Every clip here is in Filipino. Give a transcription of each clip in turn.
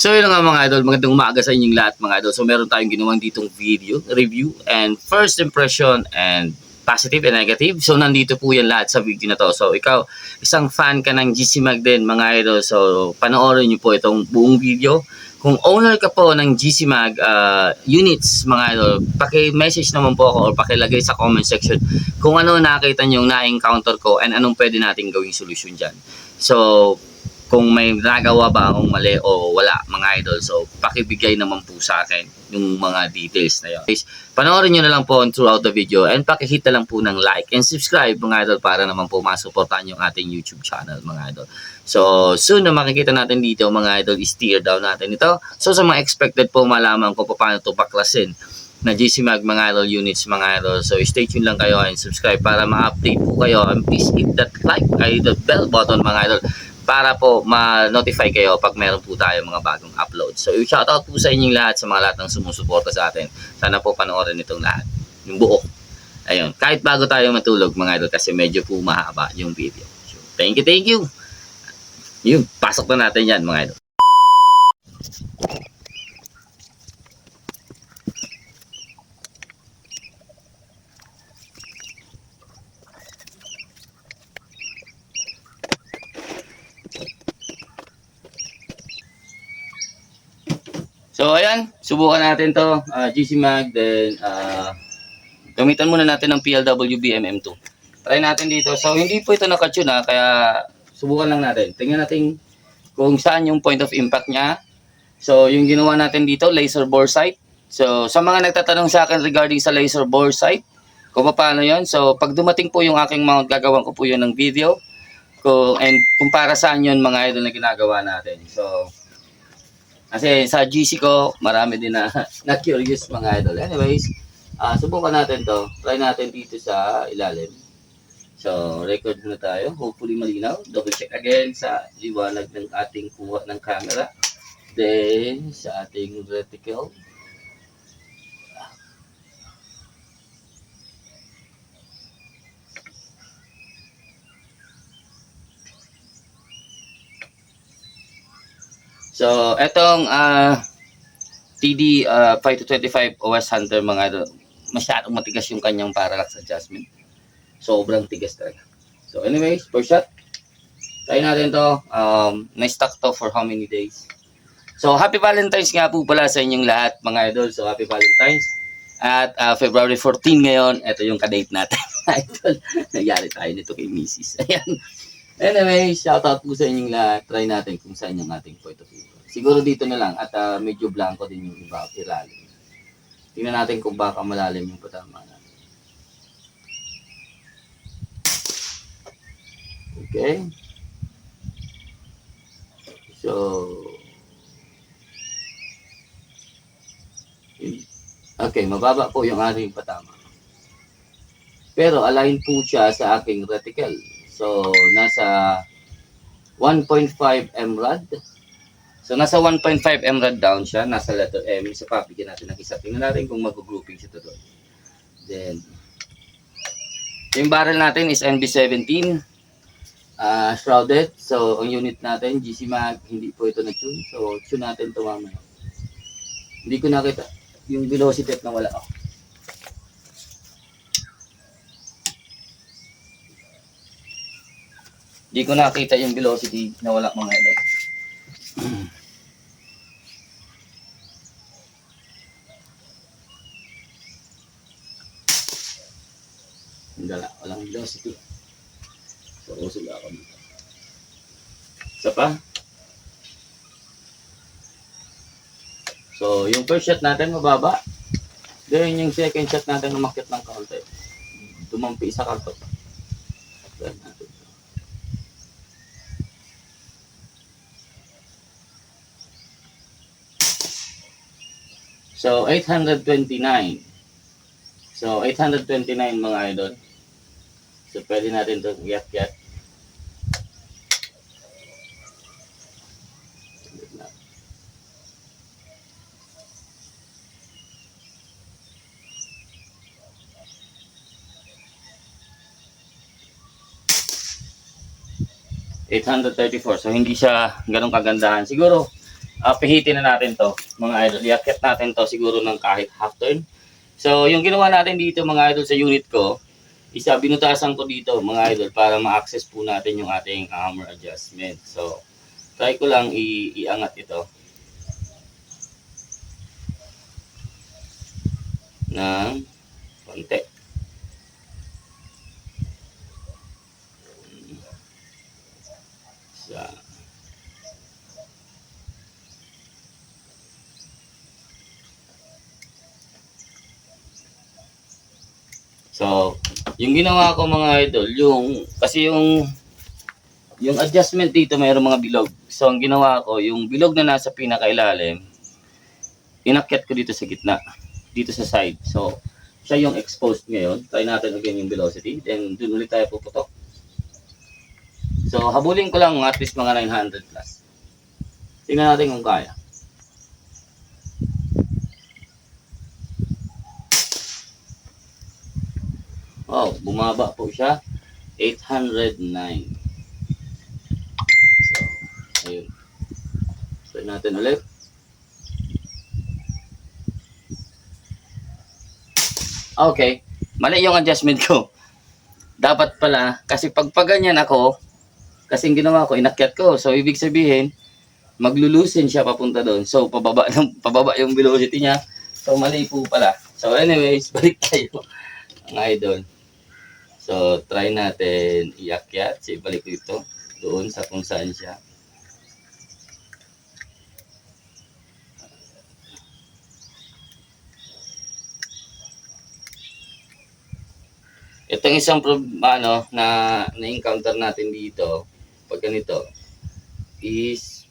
So yun nga mga idol, magandang umaga sa inyong lahat mga idol. So meron tayong ginawang ditong video, review, and first impression and positive and negative. So nandito po yan lahat sa video na to. So ikaw, isang fan ka ng GC Mag din mga idol. So panoorin nyo po itong buong video. Kung owner ka po ng GC Mag units mga idol, paki-message naman po ako or pakilagay sa comment section kung ano nakita nyo na-encounter ko and anong pwede natin gawing solusyon dyan. So kung may nagawa ba akong mali o wala mga idol. So, pakibigay naman po sa akin yung mga details na yun. Panoorin nyo na lang po throughout the video and pakihit na lang po ng like and subscribe mga idol para naman po masuportahan yung ating YouTube channel mga idol. So, soon na makikita natin dito mga idol is tear down natin ito. So, sa mga expected po malaman ko paano ito baklasin na GC Mag mga idol units mga idol. So, stay tuned lang kayo and subscribe para ma-update po kayo. And please hit that like, the bell button mga idol, para po ma-notify kayo pag meron po tayo mga bagong upload. So, shoutout po sa inyong lahat, sa mga lahat ng sumusuporta sa atin. Sana po panoorin itong lahat, yung buo. Ayun, kahit bago tayo matulog mga idol kasi medyo po mahaba yung video. So, thank you. Yun, pasok na natin yan mga idol. So ayan, subukan natin to GC Mag, then gamitan muna natin ng PLWB MM2. Try natin dito. So hindi po ito naka-tune kaya subukan lang natin. Tingnan natin kung saan yung point of impact niya. So yung ginawa natin dito, laser bore sight. So sa mga nagtatanong sa akin regarding sa laser bore sight, kung paano yon. So pag dumating po yung aking mount, gagawan ko po yun ng video. Kung para saan yun mga idol na ginagawa natin. So kasi sa GC ko, marami din na curious mga idol. Anyways, subukan natin to. Try natin dito sa ilalim. So, record muna tayo. Hopefully malinaw. Double check again sa liwanag ng ating kuha ng camera. Then, sa ating reticle. So, etong TD 5-25 OS Hunter mga idol, masyadong matigas yung kanyang parallax adjustment. Sobrang tigas talaga. So anyways, first shot. Try natin to. Na-stock to for how many days. So happy Valentine's nga po pala sa inyong lahat mga idol. So happy Valentine's. At February 14 ngayon, ito yung kadate natin. Idol, nagyari tayo nito kay Mrs. Ayan. Anyway, shoutout po sa inyong lahat. Try natin kung saan yung ating point of view. Siguro dito na lang at medyo blanco din yung iba, ilalim. Tingnan natin kung baka malalim yung patama natin. Okay. So, okay, mababa po yung ating patama. Pero align po siya sa aking reticle. So, nasa 1.5 mRad. So, nasa 1.5 mRad down siya. Nasa letter M. Isa pa, bigyan natin ng isa. Tingnan natin kung mag-grouping siya doon. Then, yung barrel natin is NB17. Shrouded. So, ang unit natin, GC Mag, hindi po ito na-tune. So, tune natin ito mamaya. Hindi ko nakita yung velocity at nawala ako. Hindi ko nakita yung velocity na wala mga idol. Walang velocity. So, usog ako dito. Isa pa. So, yung first shot natin mababa. Then, yung second shot natin umakyat ng kaunti. Dumampi sa karto. Then, natin. So, 829. So, 829 mga idol. So, pwede natin ito iyat-yat. $834. So, hindi siya ganun kagandahan. Siguro, pihitin na natin to, mga idol. Iakyat natin to siguro ng kahit half turn. So, yung ginawa natin dito, mga idol, sa unit ko, isa, binutasan ko dito, mga idol, para ma-access po natin yung ating hammer adjustment. So, try ko lang iangat ito ng konti. So, yung ginawa ko, mga idol, kasi yung adjustment dito, mayroong mga bilog. So, ang ginawa ko, yung bilog na nasa pinakailalim, inakyat ko dito sa gitna, dito sa side. So, siya yung exposed ngayon. Try natin again yung velocity. Then, dun ulit tayo puputok. So, habulin ko lang at least mga 900 plus. Tingnan natin kung kaya. Oh, bumaba po siya. 809. So, ayun. Try natin ulit. Okay. Mali yung adjustment ko. Dapat pala, kasi pag ganyan ako, kasi ginawa ko, inakyat ko. So, ibig sabihin, maglulusin siya papunta doon. So, pababa yung velocity niya. So, mali po pala. So, anyways, balik tayo, mga idol. So, try natin iakyat. So, ibalik dito. Doon sa kung saan siya. Itong isang na-encounter natin dito, pag ganito, is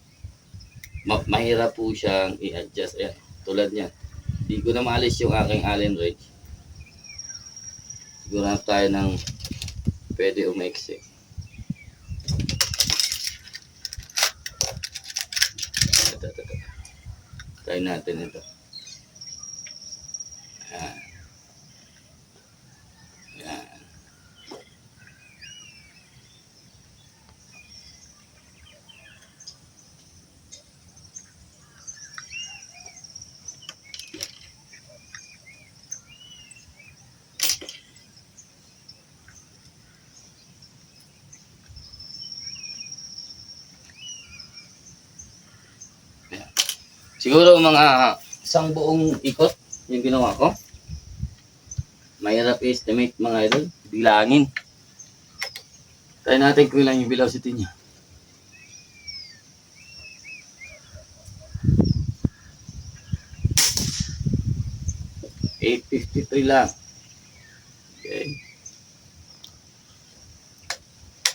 mahirap po siyang i-adjust. Ayan, tulad niyan. Hindi ko na maalis yung aking Allen wrench. Siguro na tayo ng pwede umaiksi. Ito. Try natin ito. Ayan. Ayan. Siguro mga isang buong ikot yung ginawa ko. Mahirap i-estimate, mga idol. Bilangin. Try natin kung ilan yung velocity niya. $853 lang. Okay.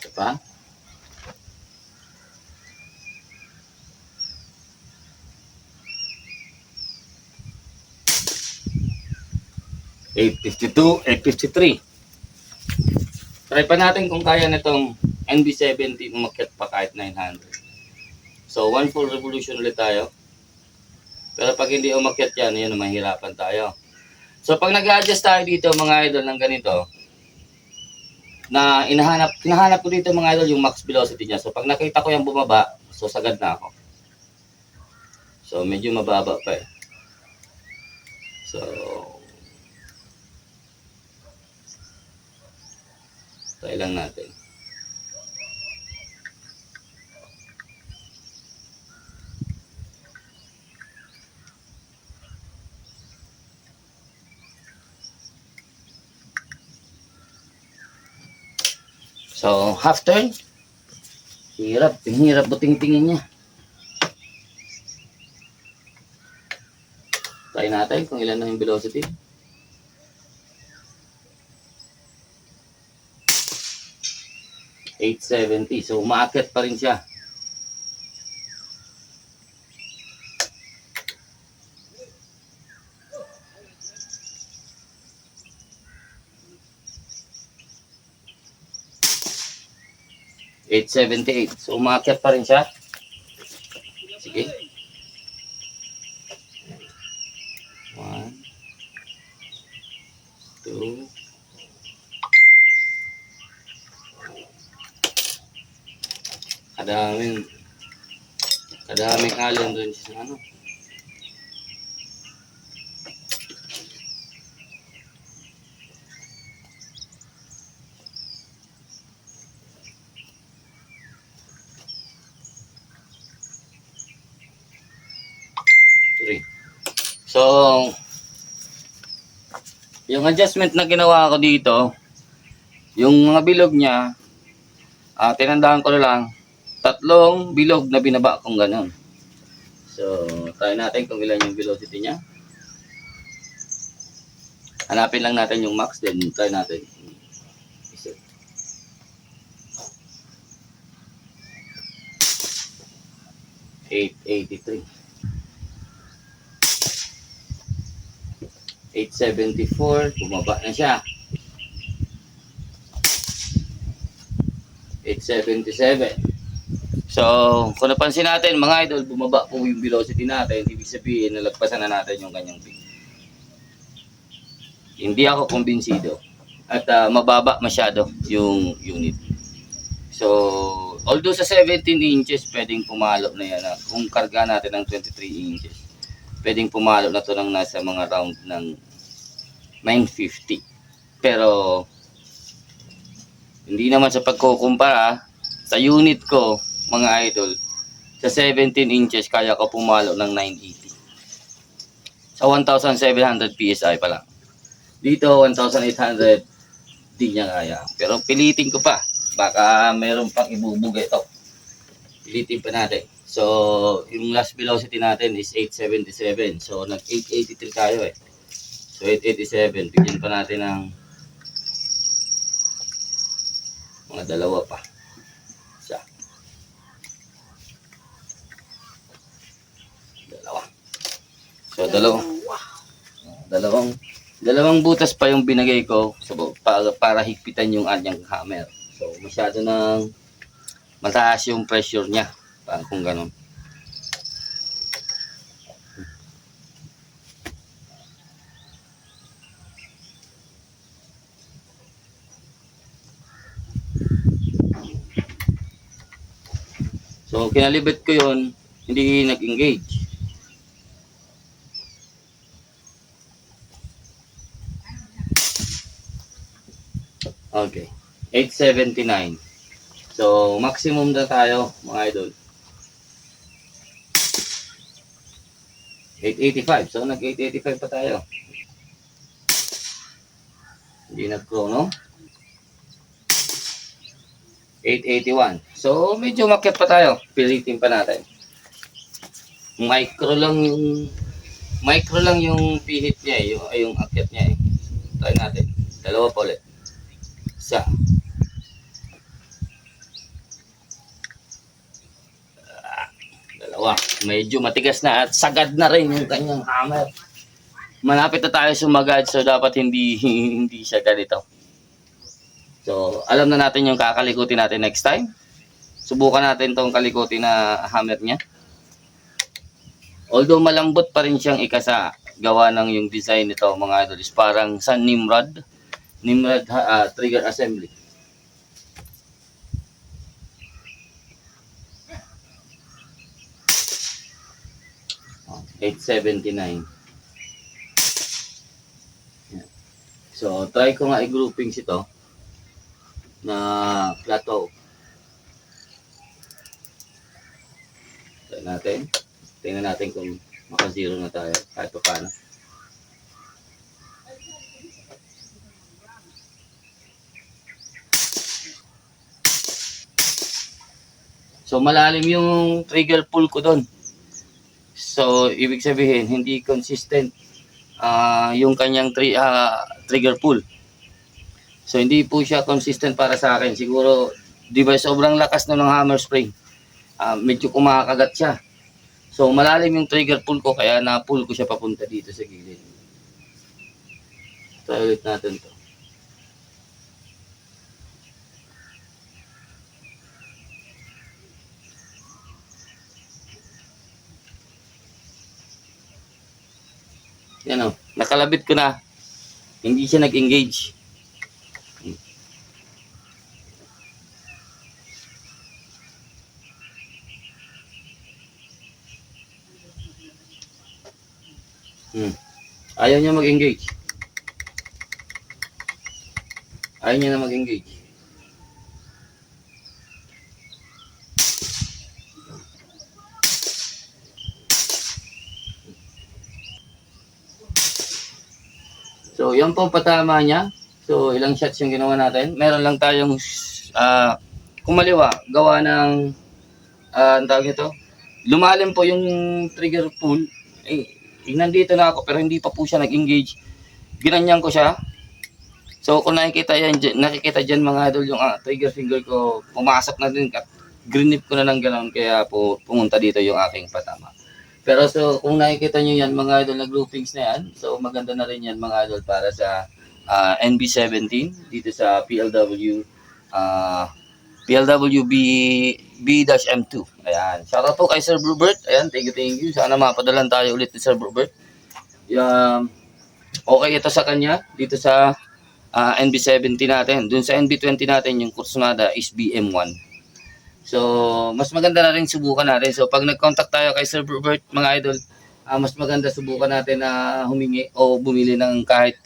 Ito pa. $853. Try pa natin kung kaya nitong NB70 umakyat pa kahit 900. So, one full revolution ulit tayo. Pero pag hindi umakyat yan, yun, mahirapan tayo. So, pag nag-adjust tayo dito, mga idol, ng ganito, na hinahanap ko dito, mga idol, yung max velocity niya. So, pag nakita ko yung bumaba, so sagad na ako. So, medyo mababa pa eh. So, try lang natin. So, half turn. Hirap buting-tingin niya. Try natin kung ilan na yung velocity. $870. So, umaakyat pa rin siya. $878. So, umaakyat pa rin siya. Sige. 1, 2, Kadaming allen wrench na ano. Sorry. So, yung adjustment na ginawa ko dito, yung mga bilog niya, tinandaan ko na lang, 3 bilog na binaba kong ganun. So, try natin kung ilan yung velocity niya. Hanapin lang natin yung max, then try natin. 883. 874, bumaba na siya. 877. So, kung napansin natin mga idol, bumaba po yung velocity natin. Ibig sabihin, nalagpasan na natin yung kanyang peak. Hindi ako kumbinsido. At mababa masyado yung unit. So, although sa 17 inches, pwedeng pumalo na yan. Kung karga natin ng 23 inches, pwedeng pumalo na to ng nasa mga round ng 950. Pero, hindi naman sa pagkukumpara, sa unit ko, mga idol, sa 17 inches, kaya ko pumalo ng 980. Sa 1,700 PSI pa lang. Dito, 1,800, di niya kaya. Pero pilitin ko pa. Baka meron pang ibubuga ito. Pilitin pa natin. So, yung last velocity natin is 877. So, nag-883 tayo eh. So, 887. Bigyan pa natin ng mga dalawa pa. Isa. Dalawa. So, dalawang butas pa yung binagay ko para higpitan yung anyang hammer. So, masyado nang mataas yung pressure niya. Parang kung ganun. So, kinalibet ko yun, hindi nag-engage. Okay. 879. So, maximum na tayo, mga idol. 885. So, nag-885 pa tayo. Hindi nag-chrono. 881. So, medyo makyat pa tayo. Pilitin pa natin. Micro lang yung pihit niya eh. Yung akyat niya eh. Try natin. Dalawa pa ulit. Isa. Dalawa. Medyo matigas na at sagad na rin yung kanyang hammer. Malapit na tayo sumagad, so dapat hindi siya ganito. So, alam na natin yung kakalikutin natin next time. Subukan natin tong kalikutin na hammer niya. Although malambot pa rin siyang ikasa, gawa ng yung design nito mga idol is parang sa Nimrod trigger assembly. Oh, 879. So, try ko nga i-groupings ito na plateau. Try natin. Tingnan natin kung maka-zero na tayo kahit pa paano. So, malalim yung trigger pull ko doon. So, ibig sabihin, hindi consistent yung kanyang trigger pull. So, hindi po siya consistent para sa akin. Siguro, di ba, sobrang lakas na ng hammer spring. Medyo kumakagat siya. So, malalim yung trigger pull ko, kaya na-pull ko siya papunta dito sa gilid. Try ulit natin to. Yan o, nakalabit ko na. Hindi siya nag-engage. Ayaw niya mag-engage. Ayaw niya na mag-engage. So, yan po patama niya. So, ilang shots yung ginawa natin. Meron lang tayong kumaliwa, gawa ng ang tawag nito. Lumalim po yung trigger pull. Nandito na ako pero hindi pa po siya nag-engage. Ginanyan ko siya. So, kung nakikita dyan mga idol yung trigger finger ko, pumasok na din at grinip ko na ng gano'n kaya po pumunta dito yung aking patama. Pero so, kung nakikita nyo yan mga idol, nag-groupings na yan. So, maganda na rin yan mga idol para sa NB17 dito sa PLW PLWB B-M2. Ayan. Shoutout po kay Sir Brubert. Ayan, thank you. Sana mapadalan tayo ulit ni Sir Brubert. Okay ito sa kanya dito sa NB17 natin. Dun sa NB20 natin yung Kursonada is BM1. So, mas maganda na rin subukan natin. So, pag nag-contact tayo kay Sir Brubert, mga idol, mas maganda subukan natin na humingi o bumili ng kahit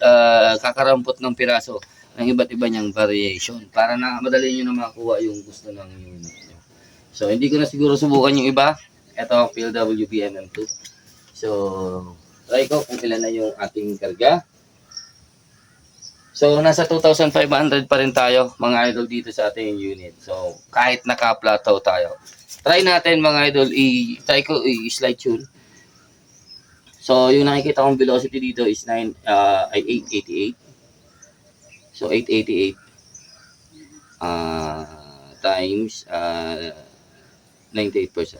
kakarampot ng piraso ng iba't iba niyang variation para na madali niyo na makuha yung gusto ng unit niyo. So, hindi ko na siguro subukan yung iba. Ito, PLWB MM2. So, try ko kung ilan na yung ating karga. So, nasa 2,500 pa rin tayo, mga idol, dito sa ating unit. So, kahit naka-plateau tayo. Try natin, mga idol, try ko i-slide tune. So, yung nakikita kong velocity dito is 888. So, 888 times 98%.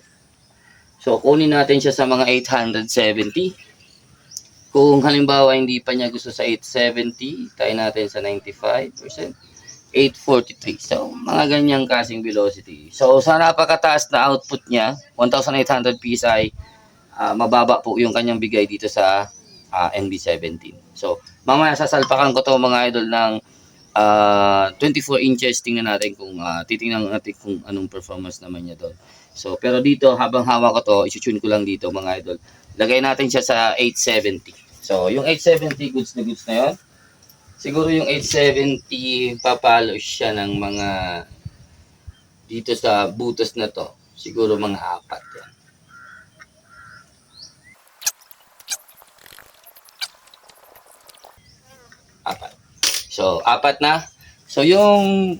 So, kunin natin siya sa mga 870. Kung halimbawa hindi pa niya gusto sa 870, tayo natin sa 95%, 843. So, mga ganyang kasing velocity. So, sa napakataas na output niya, 1,800 PSI, mababa po yung kanyang bigay dito sa NB17. So, mamaya sasalpakan ko to mga idol ng 24 inches. Tingnan natin kung titingnan natin kung anong performance naman niya doon. So, pero dito, habang hawak ko to, isi-tune ko lang dito mga idol. Lagay natin siya sa 870. So, yung 870, goods na yun. Siguro yung 870, papalo siya ng mga dito sa butos na to. Siguro mga 4 yan. So, 4 na. So, yung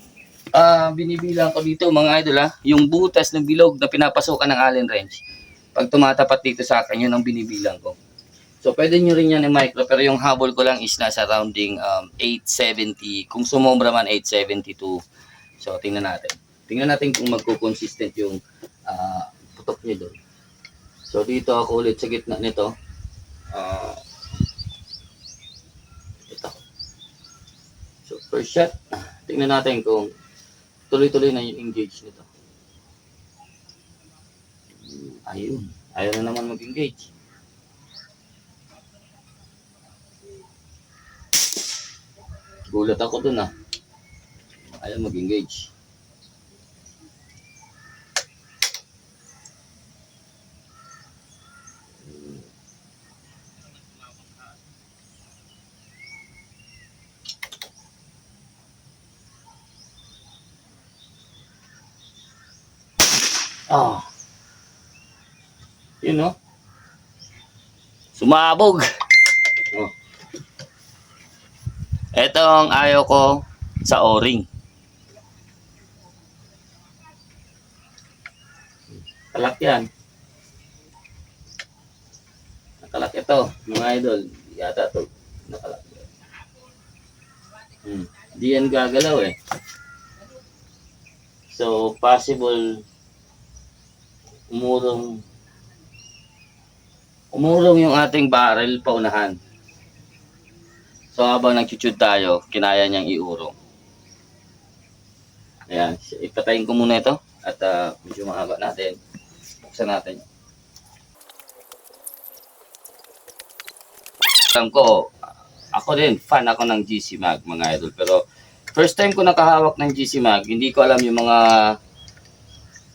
binibilang ko dito mga idol yung butas ng bilog na pinapasukan ng Allen wrench. Pag tumatapat dito sa akin, yun ang binibilang ko. So, pwede nyo rin yan i-micro, pero yung habol ko lang is nasa rounding 870. Kung sumobra man, 872. So, tingnan natin. Tingnan natin kung magko-consistent yung putok nyo doon. So, dito ako ulit sa gitna nito. Ito. So, first shot. Tingnan natin kung tuloy-tuloy na yung engage nito. Ayun. Ayaw na naman mag-engage. Gulat ako dun ayaw mag-engage. Yun sumabog. Ito ang ayaw ko sa o-ring. Nakalak yan. Nakalak ito, mga idol. Yata ito. Nakalak. Di yan gagalaw So, possible umurong yung ating barrel paunahan. So, habang nag-chuchud tayo, kinaya niyang iurong. Ayan, ipatayin ko muna ito at medyo mahaba natin. Buksan natin. Alam ko, ako din, fan ako ng GC Mag, mga idol. Pero, first time ko nakahawak ng GC Mag, hindi ko alam yung mga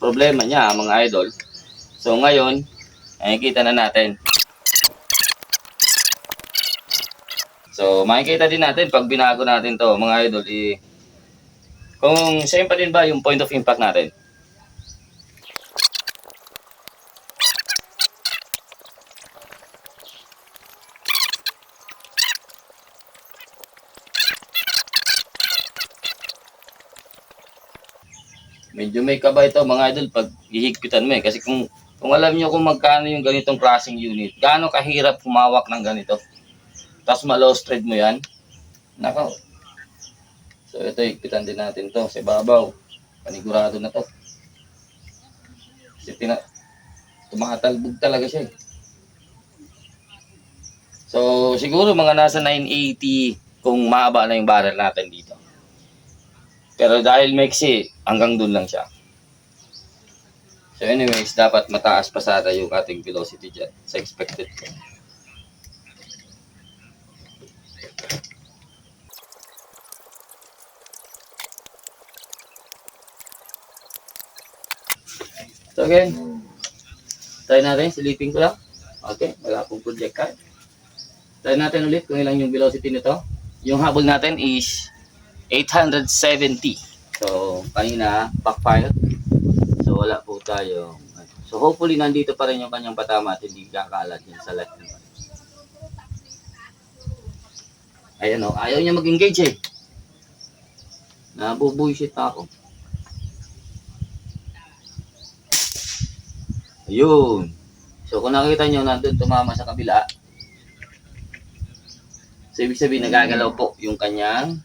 problema niya, mga idol. So, ngayon, nakikita na natin. So, makikita din natin pag binago natin to mga idol, kung same pa din ba yung point of impact natin. Medyo may kaba ito mga idol pag hihigpitan mo kasi kung alam niyo kung magkano yung ganitong klaseng unit, gaano kahirap humawak ng ganito. Tapos ma-low thread mo yan. Nako. So ito higpitan din natin to sa babaw. Panigurado na to. Kasi tumatalbog talaga siya eh. So siguro mga nasa 980 kung mahaba na yung barrel natin dito. Pero dahil maiksi, hanggang dun lang siya. So anyways, dapat mataas pa sana yung ating velocity dyan sa expected ko. So again, try natin, silipin ko lang. Okay, wala pong project card. Try natin ulit kung ilang yung velocity nito. Yung habol natin is 870. So, kanina, backfire. So, wala po tayo. So, hopefully, nandito pa rin yung kanyang patama at hindi kakalat yan sa left naman. Ayan o, ayaw niya mag-engage eh. Nabubuisit ako. Ayun. So, kung nakikita nyo, nandun tumama sa kabila. So, ibig sabihin, nagagalaw po yung kanyang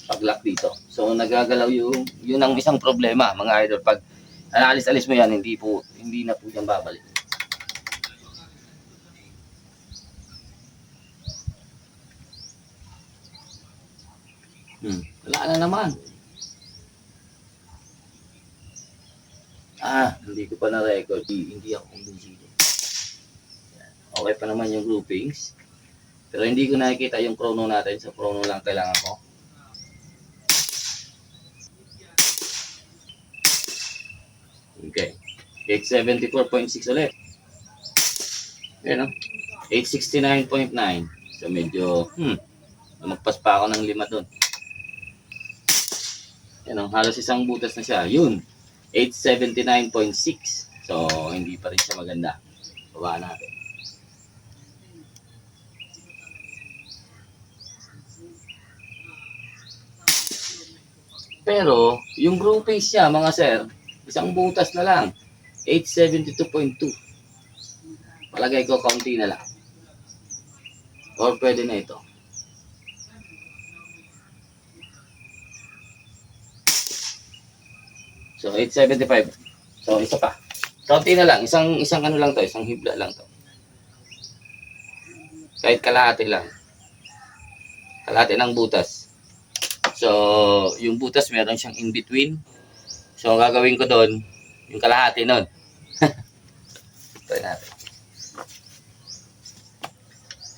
pag-lock dito. So, nagagalaw yun ang isang problema, mga idol. Pag alis-alis mo yan, hindi na po yan babalik. Wala na naman. Hindi ko pa na-record. Hindi ako kumbinsido. Okay pa naman yung groupings. Pero hindi ko nakikita yung chrono natin. So, chrono lang kailangan ko. Okay. 874.6 ulit. Ayan o. 869.9. So, medyo, lumagpas pa ako ng 5 doon. Ayan o. Halos isang butas na siya. Yun. 879.6. So, hindi pa rin siya maganda. Baba natin. Pero, yung groupings niya, mga sir, isang butas na lang. 872.2. Palagay ko, kaunti na lang. Or pwede na ito. So, 875. So, isa pa. Kaunti na lang. Isang ano lang to. Isang hibla lang to. Kahit kalahati lang. Kalahati ng butas. So, yung butas meron siyang in-between. So, ang gagawin ko doon, yung kalahati nun. Try natin.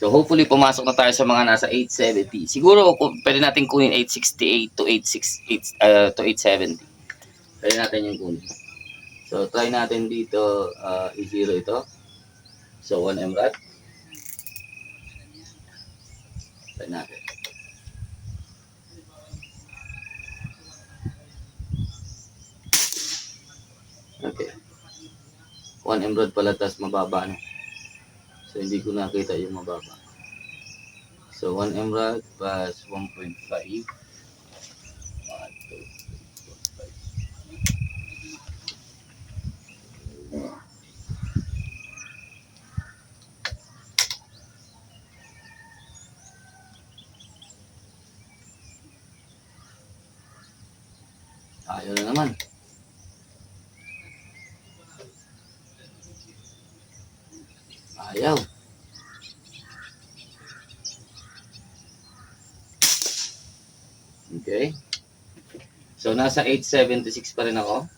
So, hopefully, pumasok na tayo sa mga nasa 870. Siguro, pwede natin kunin 868 to 870. Pwede natin yung kunin. So, try natin dito, i-zero ito. So, 1 mRad. Try natin. Okay. 1 mRad pala, tas mababa na. So, hindi ko nakita yung mababa. So, 1 mRad plus 1.5. 1, 2, 3, 4, 5. Ayaw na naman. Ayaw. Okay. So, nasa 876 pa rin ako.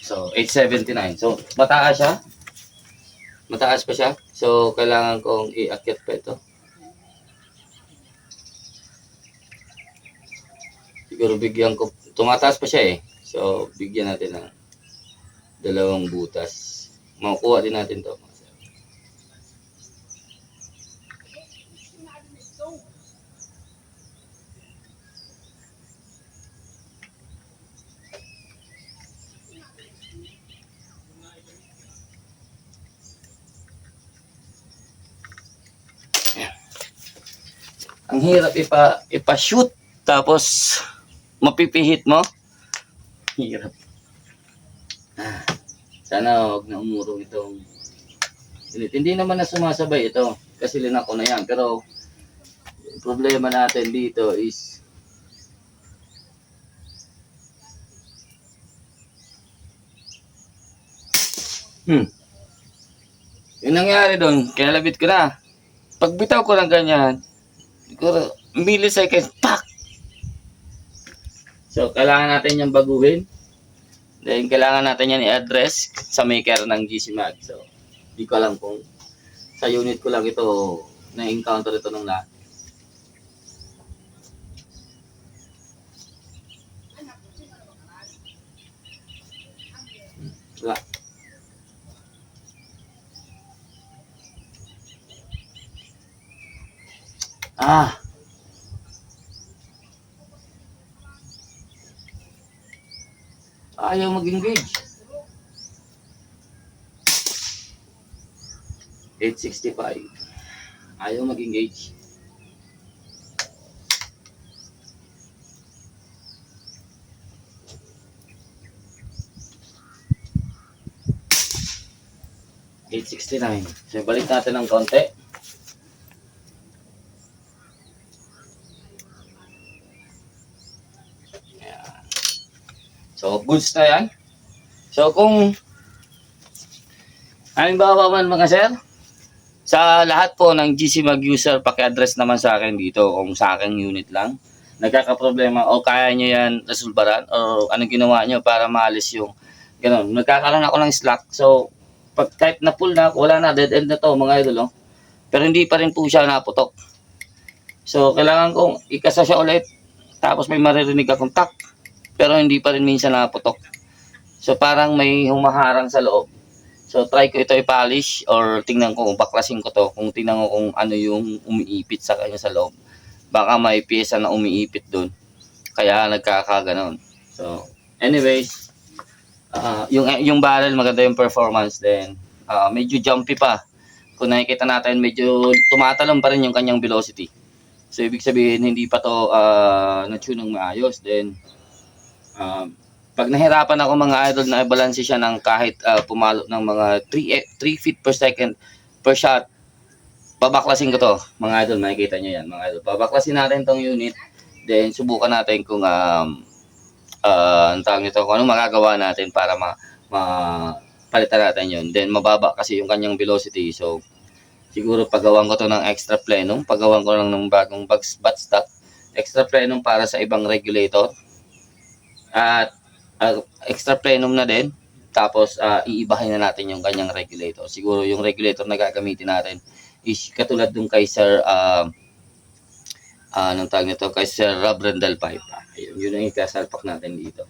So, 879. So, mataas siya. Mataas pa siya. So, kailangan kong i-akyat pa ito. Siguro bigyan ko. Tumataas pa siya eh. So, bigyan natin ng Dalawang butas. Makukuha din natin to. Ang hirap ipa-shoot tapos mapipihit mo. Hirap. Sana huwag na umurong itong unit. Hindi naman na sumasabay ito kasi linak ko na yan. Pero yung problema natin dito is yung nangyari doon, kinalabit ko na. Pagbitaw ko ng ganyan, siguro milliseconds, pak! So, kailangan natin yung baguhin. Then, kailangan natin yan i-address sa maker ng GC Mag. So, di ko alam kung sa unit ko lang ito na-encounter ito ng lahat. Wala. Ayaw mag-engage. 865. Ayaw mag-engage. $869. So, balik natin ng konti. Ayan. So, goods na yan. So, kung halimbawa man mga sir, sa lahat po ng GC Mag user, paki-address naman sa akin dito kung sa aking unit lang nagkakaproblema o kaya nyo yan resolbaran o anong ginawa nyo para maalis yung ganun. Nagkakaroon ako ng slack. So, pag kahit na full na, wala na, dead end na to mga idol. Pero hindi pa rin po siya naputok. So, kailangan kong ikasa siya ulit. Tapos may maririnig akong tak. Pero hindi pa rin minsan naputok. So, parang may humaharang sa loob. So, try ko ito i-polish or tingnan ko kung baklasin ko to. Kung tingnan ko kung ano yung umiipit sa kanya sa loob. Baka may pyesa na umiipit dun. Kaya nagkakaganon. So, anyways, yung barrel maganda yung performance din. Medyo jumpy pa. Kung nakikita natin, medyo tumatalon pa rin yung kanyang velocity. So, ibig sabihin, hindi pa to na-tune ng maayos. Then, pag nahirapan ako mga idol na i-balance siya ng kahit pumalo ng mga 3 feet per second per shot, babaklasin ko to mga idol, makikita nyo yan mga idol. Babaklasin natin tong unit, then subukan natin kung ang tawag nito, kung anong magagawa natin para palitan natin yun. Then mababa kasi yung kanyang velocity, so siguro pagawan ko to ng extra plenum, pagawan ko lang ng bagong butt stock, extra plenum para sa ibang regulator, at extra plenum na din. Tapos iibahin na natin yung kanyang regulator. Siguro yung regulator na gagamitin natin is katulad dun kay Sir anong tawag nito, kay Sir Rob Rendell Pipe. Yun ang ikasalpak natin dito.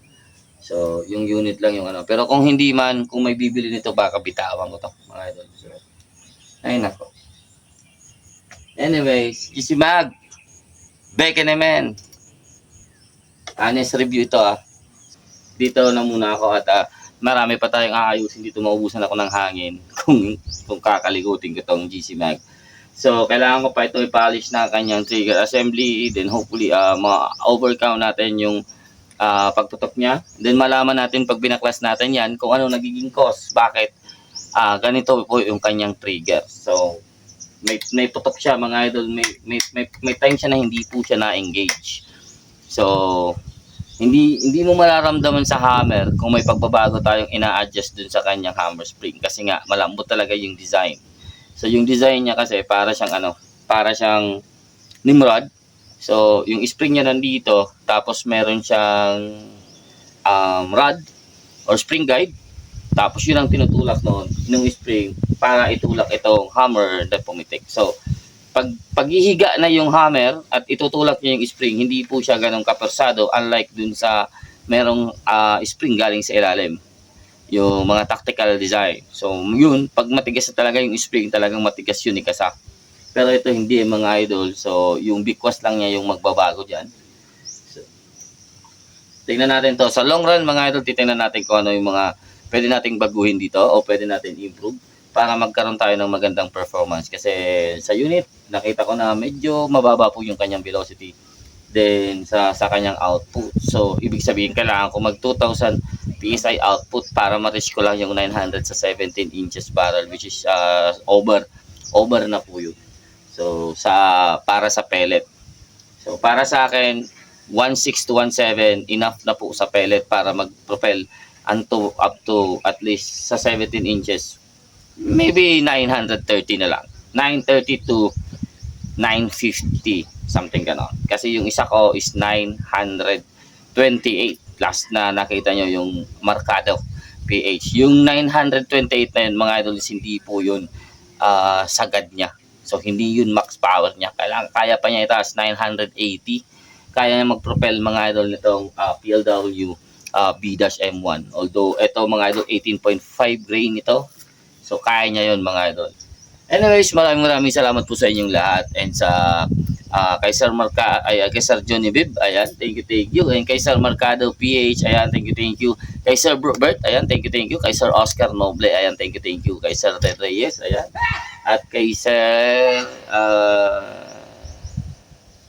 So yung unit lang yung ano. Pero kung hindi man, kung may bibili nito, baka bitawan ko to mga idol. So, ay nako. Anyways, GC Mag, Beke naman. Honest review ito Dito na muna ako at marami pa tayong aayusin dito. Maubusan ako ng hangin kung kakaligutin ko tong GC Mag. So, kailangan ko pa ito i-polish na kanyang trigger assembly. Then, hopefully, ma-overcount natin yung pagtutok niya. Then, malaman natin pag binaklas natin yan kung ano nagiging cause. Bakit ganito po yung kanyang trigger. So, may putok siya mga idol. May time siya na hindi po siya na-engage. So, hindi mo mararamdaman sa hammer kung may pagbabago tayong ina-adjust dun sa kanyang hammer spring. Kasi nga, malambot talaga yung design. So, yung design niya kasi para siyang Nimrod. So, yung spring niya nandito, tapos meron siyang rod or spring guide. Tapos yun ang tinutulak noon ng spring para itulak itong hammer na pumitik. So, pag ihiga na yung hammer at itutulak niya yung spring, hindi po siya ganun kapersado unlike dun sa merong spring galing sa ilalim. yung mga tactical design. So, yun, pag matigas na talaga yung spring, talagang matigas yun ikasa. Pero ito hindi mga idol. So, yung bikwas lang niya yung magbabago dyan. So, tingnan natin to. Sa long run mga idol, titingnan natin kung ano yung mga pwede nating baguhin dito o pwede natin improve para magkaroon tayo ng magandang performance. Kasi sa unit, nakita ko na medyo mababa po yung kanyang velocity. Then, sa kanyang output. So, ibig sabihin, kailangan ko mag 2,000 PSI output para ma-reach ko lang yung 900 sa 17 inches barrel, which is over na po yun. So, para sa pellet. So, para sa akin, 1.6 to 1.7, enough na po sa pellet para mag-propel up to at least sa 17 inches. Maybe 930 na lang. 930 to 950, something ganon. Kasi yung isa ko is 928. Last na nakita nyo yung markado pH. Yung 928 na yun, mga idol, hindi po yun sagad niya. So, hindi yun max power niya. Kaya pa niya itaas 980. Kaya niya mag-propel mga idol nitong PLW B-M1. Although, ito mga idol, 18.5 grain ito. So, kaya niya yun mga idol. Anyways, maraming salamat po sa inyong lahat. And sa kay Sir kay Sir Johnny Bib, ayan, thank you. And kay Sir Marcado PH, ayan, thank you. Kay Sir Bert, ayan, thank you. Kay Sir Oscar Noble, ayan, thank you. Kay Sir Ted Reyes, ayan. At kay Sir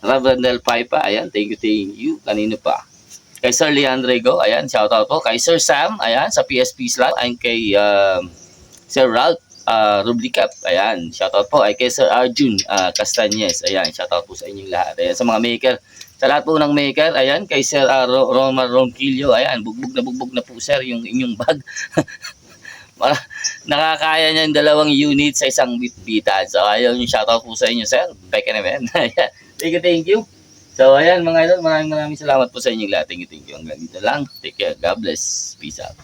Ravendel Paipa, ayan, thank you. Kanino pa? Kay Sir Leandre Go, ayan, shoutout po. Kay Sir Sam, ayan, sa PSP slot. Ayan kay Sir Ralph Rublicap, ayan, shoutout po. Ay kay Sir Arjun Castañez, ayan, shoutout po sa inyong lahat. Ayan, sa mga maker, sa lahat po ng maker, ayan, kay Sir Romar Ronquillo, ayan, bugbog na po sir yung inyong bag. Nakakaya niya yung 2 unit sa isang bitbitan. So, ayun yung shoutout po sa inyo, sir. Beke naman. Thank you. So, ayan mga idol, maraming salamat po sa inyong lahat. Thank you. Hanggang dito lang. Take care. God bless. Peace out.